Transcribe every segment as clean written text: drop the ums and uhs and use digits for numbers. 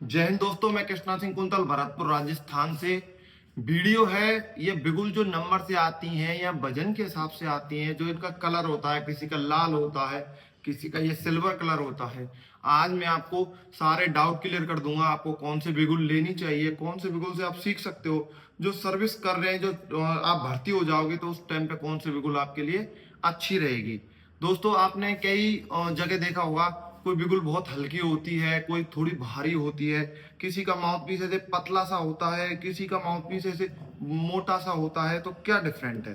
जय हिंद दोस्तों, मैं कृष्णा सिंह कुंतल भरतपुर राजस्थान से। वीडियो है ये बिगुल जो नंबर से आती हैं या वजन के हिसाब से आती हैं, जो इनका कलर होता है, किसी का लाल होता है, किसी का ये सिल्वर कलर होता है। आज मैं आपको सारे डाउट क्लियर कर दूंगा। आपको कौन से बिगुल लेनी चाहिए, कौन से बिगुल से आप सीख सकते हो, जो सर्विस कर रहे हैं, जो आप भर्ती हो जाओगे तो उस टाइम पे कौन से बिगुल आपके लिए अच्छी रहेगी। दोस्तों, आपने कई जगह देखा होगा, कोई बिगुल बहुत हल्की होती है, कोई थोड़ी भारी होती है, किसी का माउथ पीस ऐसे पतला सा होता है, किसी का माउथ पीस ऐसे मोटा सा होता है। तो क्या डिफरेंट है?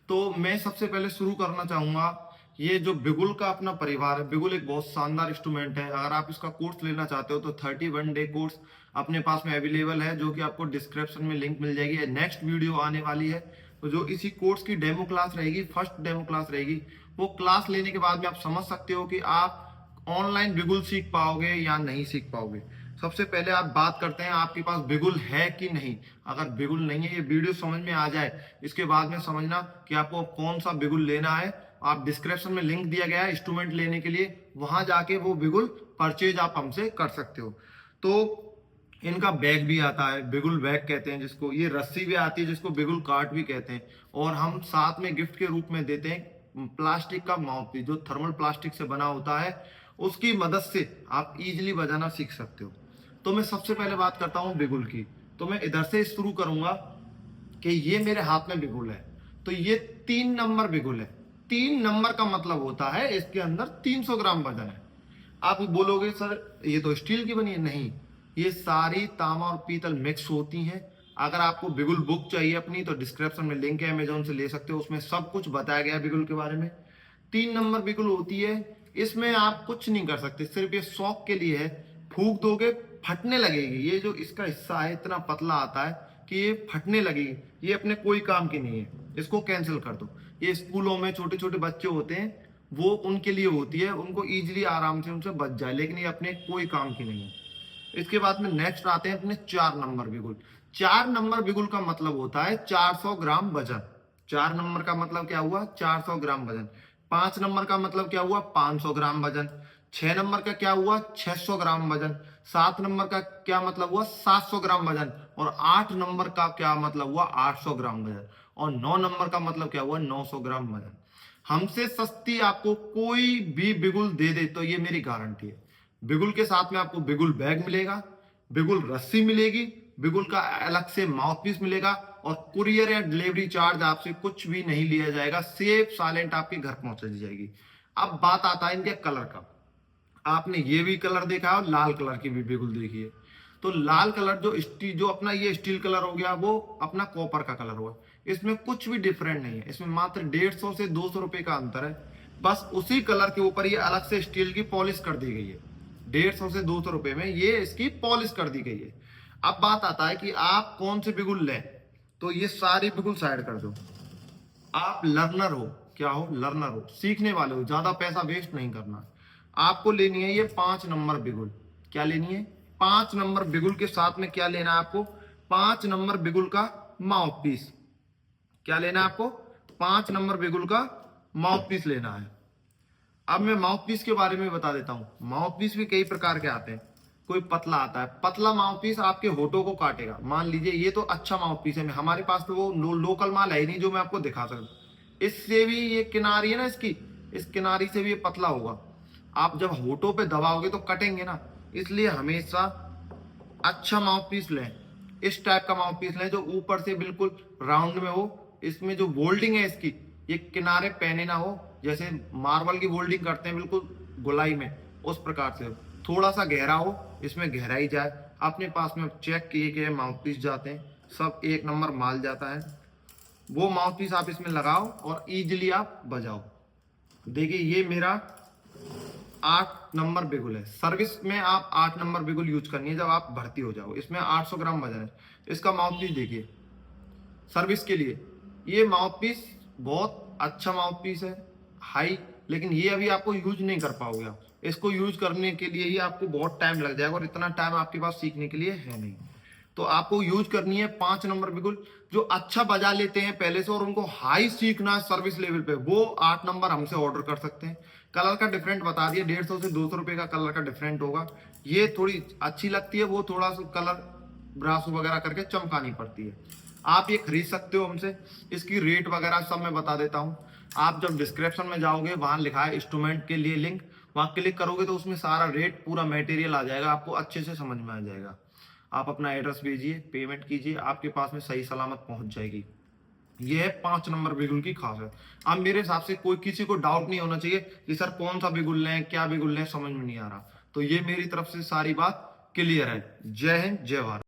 तो मैं सबसे पहले शुरू करना चाहूंगा, ये जो बिगुल का अपना परिवार है, बिगुल एक बहुत शानदार इंस्ट्रूमेंट है। अगर आप इसका कोर्स लेना चाहते हो तो 31 डे कोर्स अपने पास में अवेलेबल है, जो कि आपको डिस्क्रिप्शन में लिंक मिल जाएगी। नेक्स्ट वीडियो आने वाली है, तो जो इसी कोर्स की डेमो क्लास रहेगी, फर्स्ट डेमो क्लास रहेगी। वो क्लास लेने के बाद में आप समझ सकते हो कि आप ऑनलाइन बिगुल सीख पाओगे या नहीं सीख पाओगे। सबसे पहले आप बात करते हैं, आपके पास बिगुल है कि नहीं। अगर बिगुल नहीं है, ये वीडियो समझ में आ जाए, इसके बाद में समझना कि आपको कौन सा बिगुल लेना है। आप डिस्क्रिप्शन में लिंक दिया गया है इंस्ट्रूमेंट लेने के लिए, वहां जाके वो बिगुल परचेज आप हमसे कर सकते हो। तो इनका बैग भी आता है, बिगुल बैग कहते हैं जिसको। ये रस्सी भी आती है जिसको बिगुल कार्ट भी कहते हैं। और हम साथ में गिफ्ट के रूप में देते हैं प्लास्टिक का माउथपीस, जो थर्मल प्लास्टिक से बना होता है। उसकी मदद से आप इजीली बजाना सीख सकते हो। तो मैं सबसे पहले बात करता हूँ बिगुल की। तो मैं इधर से शुरू करूंगा कि ये मेरे हाथ में बिगुल है। तो ये 3 नंबर बिगुल है। 3 नंबर का मतलब होता है इसके अंदर 300 ग्राम वजन है। आप बोलोगे सर ये तो स्टील की बनी है। नहीं, ये सारी तांबा और पीतल मिक्स होती हैं। अगर आपको बिगुल बुक चाहिए अपनी, तो डिस्क्रिप्शन में लिंक है, अमेजोन से ले सकते हो। उसमें सब कुछ बताया गया है बिगुल के बारे में। 3 नंबर बिगुल होती है। इसमें आप कुछ नहीं कर सकते, सिर्फ ये शौक के लिए है। फूंक दोगे फटने लगेगी। ये जो इसका हिस्सा है इतना पतला आता है कि ये फटने लगेगी। ये अपने कोई काम की नहीं है, इसको कैंसिल कर दो। ये स्कूलों में छोटे छोटे बच्चे होते हैं, वो उनके लिए होती है, उनको इजीली आराम से उनसे बच जाए, लेकिन ये अपने कोई काम की नहीं है। इसके बाद में नेक्स्ट आते हैं अपने 4 नंबर बिगुल। 4 नंबर बिगुल का मतलब होता है 400 ग्राम वजन। 4 नंबर का मतलब क्या हुआ? 400 ग्राम वजन। 5 नंबर का मतलब क्या हुआ? 500 ग्राम वजन। 6 नंबर का क्या हुआ? 600 ग्राम वजन। 7 नंबर का क्या मतलब हुआ? 700 ग्राम वजन। और 8 नंबर का क्या मतलब हुआ? 800 ग्राम वजन। और 9 नंबर का मतलब क्या हुआ? 900 ग्राम वजन। हमसे सस्ती आपको कोई भी बिगुल दे दे तो ये मेरी गारंटी है। बिगुल के साथ में आपको बिगुल बैग मिलेगा, बिगुल रस्सी मिलेगी, बिगुल का अलग से माउथपीस मिलेगा, और कुरियर या डिलीवरी चार्ज आपसे कुछ भी नहीं लिया जाएगा। सेफ साइलेंट आपके घर पहुंचा दी जाएगी। अब बात आता है इनके कलर का। आपने ये भी कलर देखा है और लाल कलर की भी बिगुल देखी है। तो लाल कलर जो अपना ये स्टील कलर हो गया, वो अपना कॉपर का कलर हुआ। इसमें कुछ भी डिफरेंट नहीं है, इसमें मात्र 150 से 200 रुपए का अंतर है। बस उसी कलर के ऊपर ये अलग से स्टील की पॉलिश कर दी गई है। 150 से 200 रुपए में ये इसकी पॉलिश कर दी गई है। अब बात आता है कि आप कौन से बिगुल लें। तो ये सारी बिगुल साइड कर दो। आप लर्नर हो, क्या हो? लर्नर हो, सीखने वाले हो, ज्यादा पैसा वेस्ट नहीं करना। आपको लेनी है ये 5 नंबर बिगुल। क्या लेनी है? 5 नंबर बिगुल के साथ में क्या लेना है आपको? 5 नंबर बिगुल का माउथ पीस। क्या लेना है आपको? 5 नंबर बिगुल का माउथ पीस लेना है। अब मैं माउथ पीस के बारे में बता देता हूं। माउथ पीस भी कई प्रकार के आते हैं। कोई पतला आता है, पतला माउथ पीस आपके होठों को काटेगा। मान लीजिए ये तो अच्छा माउथ पीस है, हमारे पास तो वो लोकल माल है ही नहीं जो मैं आपको दिखा सकूं। इससे भी ये किनारी है ना इसकी, इस किनारी से भी ये पतला होगा। आप जब होठों पे दबाओगे तो कटेंगे ना, इसलिए हमेशा अच्छा माउथ पीस लें। इस टाइप का माउथ पीस लें जो ऊपर से बिल्कुल राउंड में हो। इसमें जो बोल्डिंग है इसकी, ये किनारे पैने ना हो, जैसे मार्बल की बोल्डिंग करते हैं बिल्कुल गोलाई में, उस प्रकार से हो। थोड़ा सा गहरा हो, इसमें गहराई जाए। अपने पास में चेक किए गए माउथ पीस जाते हैं, सब 1 नंबर माल जाता है। वो माउथ पीस आप इसमें लगाओ और इजिली आप बजाओ। देखिए ये मेरा 8 नंबर बिगुल है। सर्विस में आप 8 नंबर बिगुल यूज करनी है जब आप भर्ती हो जाओ। इसमें 800 ग्राम वजन है। इसका माउथ पीस देखिए सर्विस के लिए। ये माउथ पीस बहुत अच्छा माउथ पीस है, हाई। लेकिन ये अभी आपको यूज नहीं कर पाओगे आप। इसको यूज करने के लिए ही आपको बहुत टाइम लग जाएगा, और इतना टाइम आपके पास सीखने के लिए है नहीं। तो आपको यूज करनी है 5 नंबर बिगुल। जो अच्छा बजा लेते हैं पहले से और उनको हाई सीखना है सर्विस लेवल पे, वो 8 नंबर हमसे ऑर्डर कर सकते हैं। कलर का डिफरेंट बता दिया, 150 से 200 रुपए का कलर का डिफरेंट होगा। ये थोड़ी अच्छी लगती है, वो थोड़ा सा कलर ब्रासो वगैरह करके चमकानी पड़ती है। आप ये खरीद सकते हो हमसे। इसकी रेट वगैरह सब मैं बता देता हूँ। आप जब डिस्क्रिप्शन में जाओगे वहां लिखा है इंस्ट्रूमेंट के लिए लिंक, वहां क्लिक करोगे तो उसमें सारा रेट पूरा मटेरियल आ जाएगा, आपको अच्छे से समझ में आ जाएगा। आप अपना एड्रेस भेजिए, पेमेंट कीजिए, आपके पास में सही सलामत पहुंच जाएगी। ये है 5 नंबर बिगुल की खासियत। अब मेरे हिसाब से कोई किसी को डाउट नहीं होना चाहिए कि सर कौन सा बिगुल लें, क्या बिगुल लें, समझ में नहीं आ रहा। तो ये मेरी तरफ से सारी बात क्लियर है। जय हिंद, जय भारत।